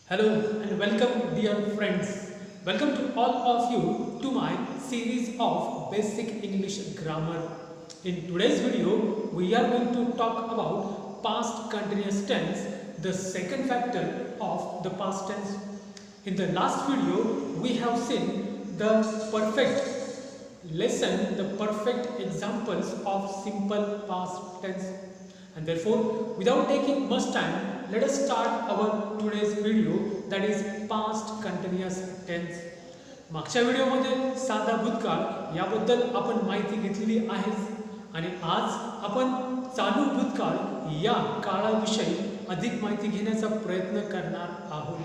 Hello and welcome, dear friends. Welcome to all of you to my series of basic English grammar. In today's video, we are going to talk about past continuous tense, the second factor of the past tense. In the last video, we have seen the perfect lesson, the perfect examples of simple past tense. And therefore, without taking much time, let us start our today's video, that is past continuous tense. मागच्या व्हिडिओमध्ये साधा भूतकाळ याबद्दल आपण माहिती घेतलेली आहेच आणि आज आपण चालू भूतकाळ या काळाविषयी अधिक माहिती घेण्याचा प्रयत्न करणार आहोत.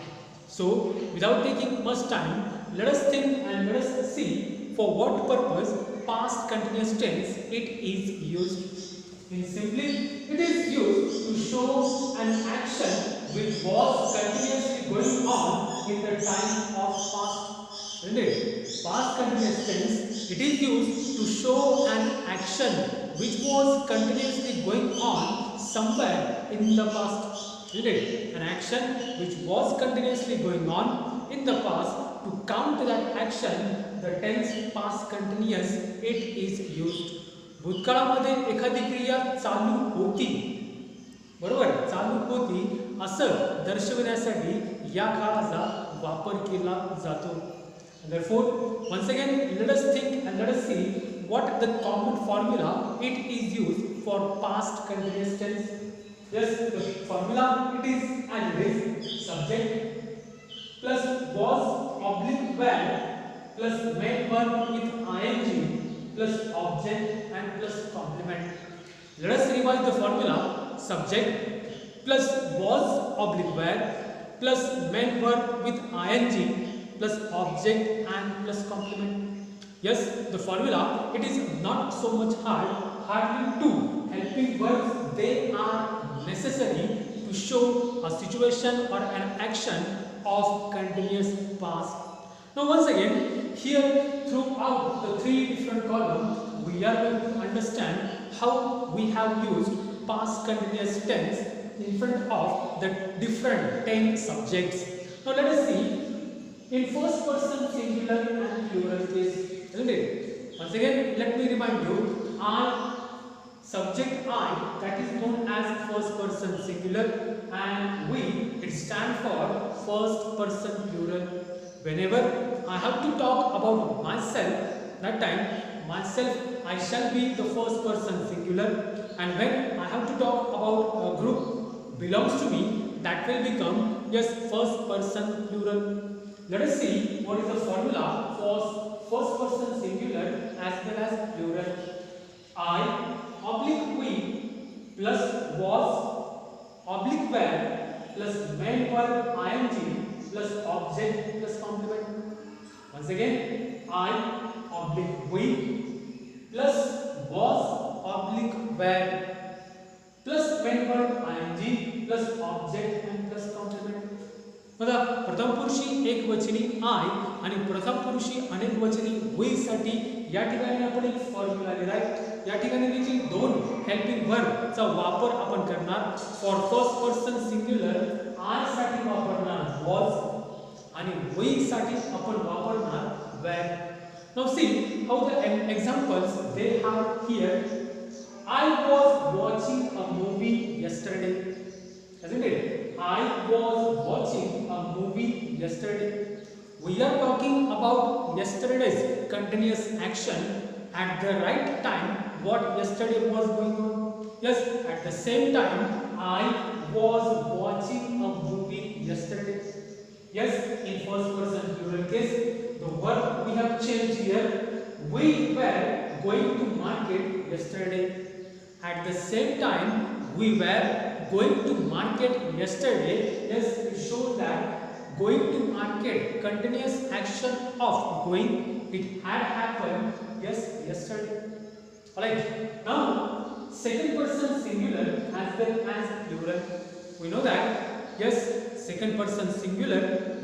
So, without taking much time, let us think and let us see for what purpose past continuous tense it is used. In simply, it is used to show an action which was continuously going on in the time of past. Isn't it? Past continuous tense, it is used to show an action which was continuously going on somewhere in the past. Isn't it? An action which was continuously going on in the past. To count that action, the tense past continuous, it is used. भूतकाळामध्ये एखादी क्रिया चालू होती, बरोबर, चालू होती असं दर्शविण्यासाठी या काळाचा वापर केला जातो. Therefore, once again, let us think and let us see what the common formula it is used for past continuous tense. Yes, the formula it is as it is: subject plus was oblique were plus main verb with ing plus object and plus complement. Let us revise the formula: subject plus was oblique were plus main verb with ing plus object and plus complement. Yes, the formula it is not so much hard. Hardly two helping verbs, they are necessary to show a situation or an action of continuous past. Now once again, here throughout the three different columns, we are going to understand how we have used past continuous tense in front of the different 10 subjects. Now let us see in first person singular and plural case, isn't it? Once again, let me remind you, I, subject I, that is known as first person singular, and we, it stands for first person plural. Whenever I have to talk about myself, that time myself I shall be the first person singular, and when I have to talk about a group belongs to me, that will become yes first person plural. Let us see what is the formula for first person singular as well as plural. I oblique we plus was oblique were plus main verb ing plus object plus complement. Once again, I oblique we plus was oblique were plus main verb ing plus object and plus complement. बघा, प्रथम पुरुषी एक वचनी आय आणि प्रथम पुरुषी अनेक वचनी we साठी या ठिकाणी आपण एक फॉर्म्युला लिहिला आहे. या ठिकाणी देखील दोन हेल्पिंग वर्ब चा वापर आपण करणार. फॉर फर्स्ट पर्सन सिंग्युलर आय साठी वापरणार was आणि वी साठी आपण वापरणार were. Now see how the examples they have here. I was watching a movie yesterday. Isn't it? I was watching a movie yesterday. We are talking about yesterday's continuous action at the right time. What yesterday was going on? Yes, at the same time, I was watching a movie yesterday. Yes, in first person plural case, the verb we have changed here. We were going to market yesterday. At the same time, we were going to market yesterday. Yes, it shows that going to market, continuous action of going, it had happened yes yesterday. Alright, now second person singular as well as plural. We know that yes, second person singular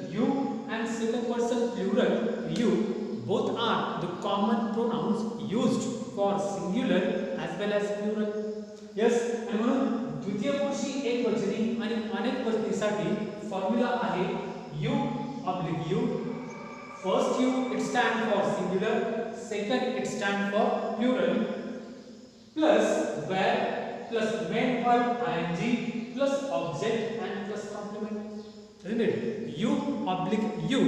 you and second person plural you both are the common pronouns used for singular as well as plural. Yes, and म्हणून द्वितीय पुरुषी एक वचनी आणि अनेक वचनीसाठी formula आहे U oblique U. First U, it stands for singular. Second, it stands for plural. Plus where, plus main verb ing, plus object and plus complement. Isn't it? U oblique U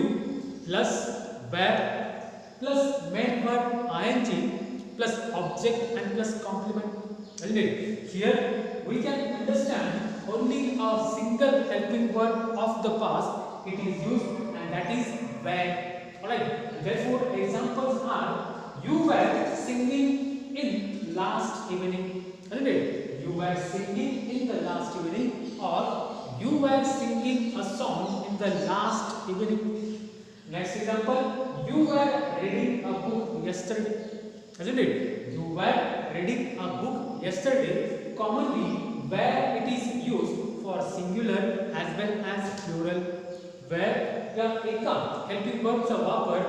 plus where plus main verb ing plus object and plus complement. Isn't it? Here we can understand only a single helping word of the past it is used, and that is where. Alright. Therefore, examples are: you were singing in last evening. Isn't it? You were singing in the last evening, or you were singing a song in the last evening. Next example: you were reading a book yesterday. Isn't it? You were reading a book yesterday. Commonly, where it is used for singular as well as plural. Where या एका helping वर्बचा वापर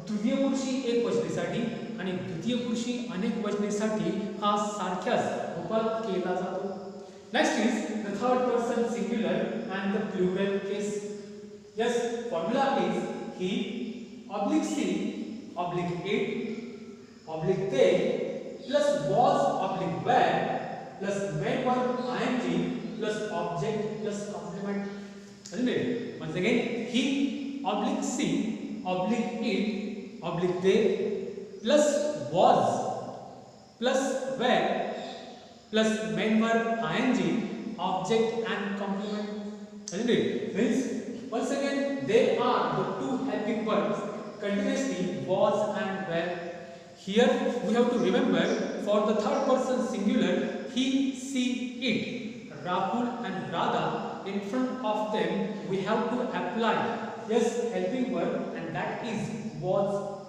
तृतीय पुरुषी एकवचनीसाठी आणि द्वितीय पुरुषी अनेक वचनेसाठी हा सारख्याच रूपात केला जातो. Next is the third person singular and the plural case. Yes, formula is he oblique she oblique it oblique they plus was oblique were plus main verb ing plus object plus complement. Isn't it? Once again, he oblique she oblique it oblique they plus was plus were plus main verb ing object and complement. Isn't it? Means once again they are the two helping verbs continuously was and were. Here we have to remember for the third person singular he, she, it, Rahul and Radha. In front of them we have to apply helping verb, and that is was.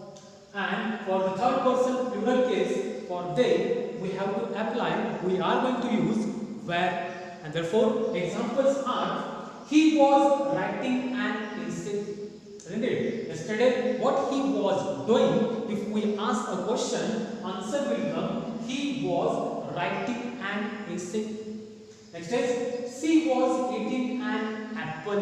And for the third person plural case, for they we have to apply, we are going to use were. And therefore examples are: he was writing an essay. Isn't it? Yesterday what he was doing, if we ask a question, answer will come he was writing an essay. Next is she was eating an apple.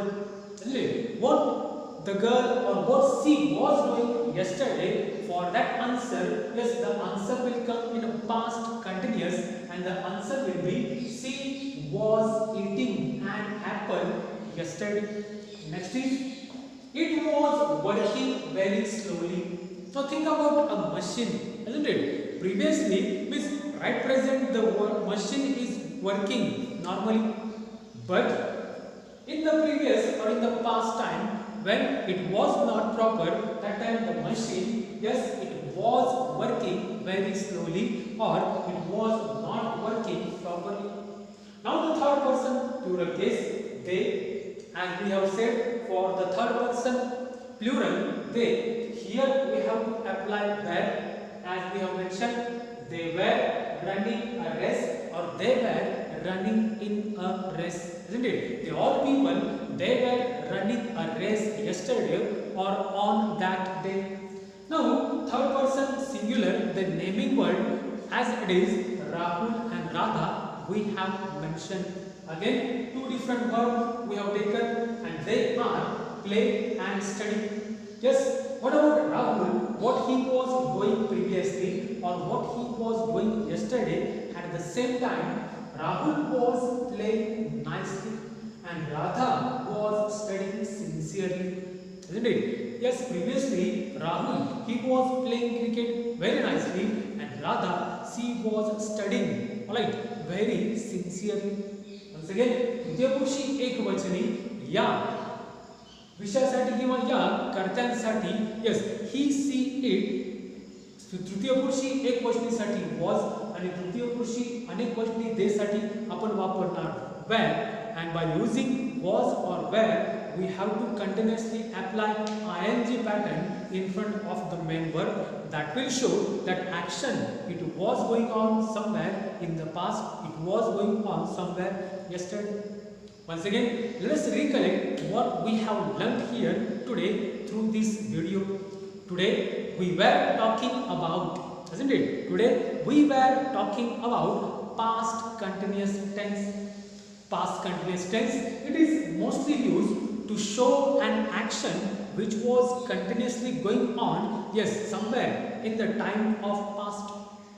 What the girl or what she was doing yesterday, for that answer, the answer will come in a past continuous, and the answer will be she was eating an apple yesterday. Next is it was working very slowly. Now think about a machine, isn't it? Previously means right present the machine is working normally, but in the previous or in the past time when it was not proper, that time the machine, it was working very slowly or it was not working properly. Now the third person plural case, they, as we have said, for the third person plural they, here we have to apply were, as we have mentioned. They were running a race, or they were running in a race. Isn't it? The all people, they were running a race yesterday or on that day. Now third person singular, the naming word as it is Rahul and Radha we have mentioned. Again two different verbs we have taken, and they are play and study. Yes. What about Rahul? What he was doing previously or what he was doing yesterday, at the same time Rahul was playing nicely and Radha was studying sincerely. Isn't it? Yes, previously Rahul, he was playing cricket very nicely, and Radha, she was studying, alright, very sincerely. Once again, तृतीयपुरुषी एकवचनी या विषयासाठी किंवा या कर्त्यांसाठी ही, सी, it तृतीयपुरुषी एकवचनीसाठी was आणि तृतीयपुरुषी अनेकवचनी दे साठी आपण वापरणार were, and by using was or were we have to continuously apply ing pattern in front of the main verb. That will show that action, it was going on somewhere in the past, it was going on somewhere yesterday. Once again, let us recollect what we have learnt here today through this video. Today we were talking about, isn't it? Today we were talking about past continuous tense. Past continuous tense, it is mostly used to show an action which was continuously going on, yes, somewhere in the time of past.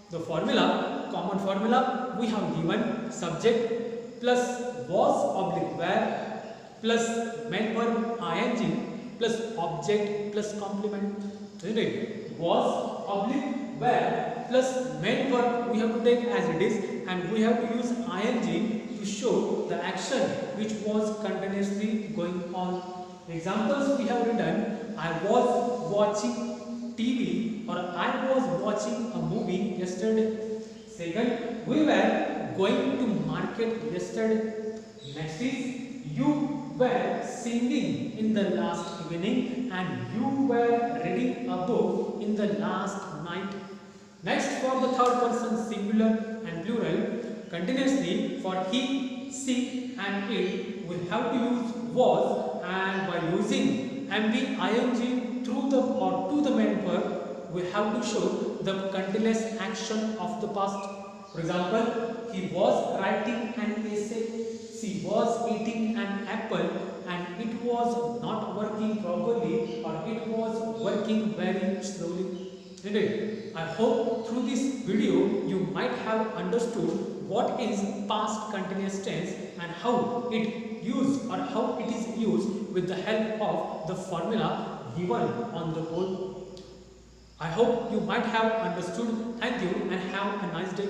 The formula, common formula, we have given subject plus was oblique were plus main verb ing plus object plus complement. Isn't it? Was oblique were plus main verb we have to take as it is, and we have to use ing to show the action which was continuously going on. Examples we have written: I was watching TV, or I was watching a movie yesterday. Second, we were going to market yesterday. Next is, you were singing in the last evening, and you were reading a book in the last night. Next, for the third person singular and plural, continuously for he, she and it, we have to use was, and by using MVING through the or to the main verb, we have to show the continuous action of the past. For example, he was writing an essay, she was eating an apple, and it was not working properly, or it was working very slowly. Indeed, I hope through this video you might have understood what is past continuous tense and how it used or how it is used with the help of the formula given on the board. I hope you might have understood. Thank you and have a nice day.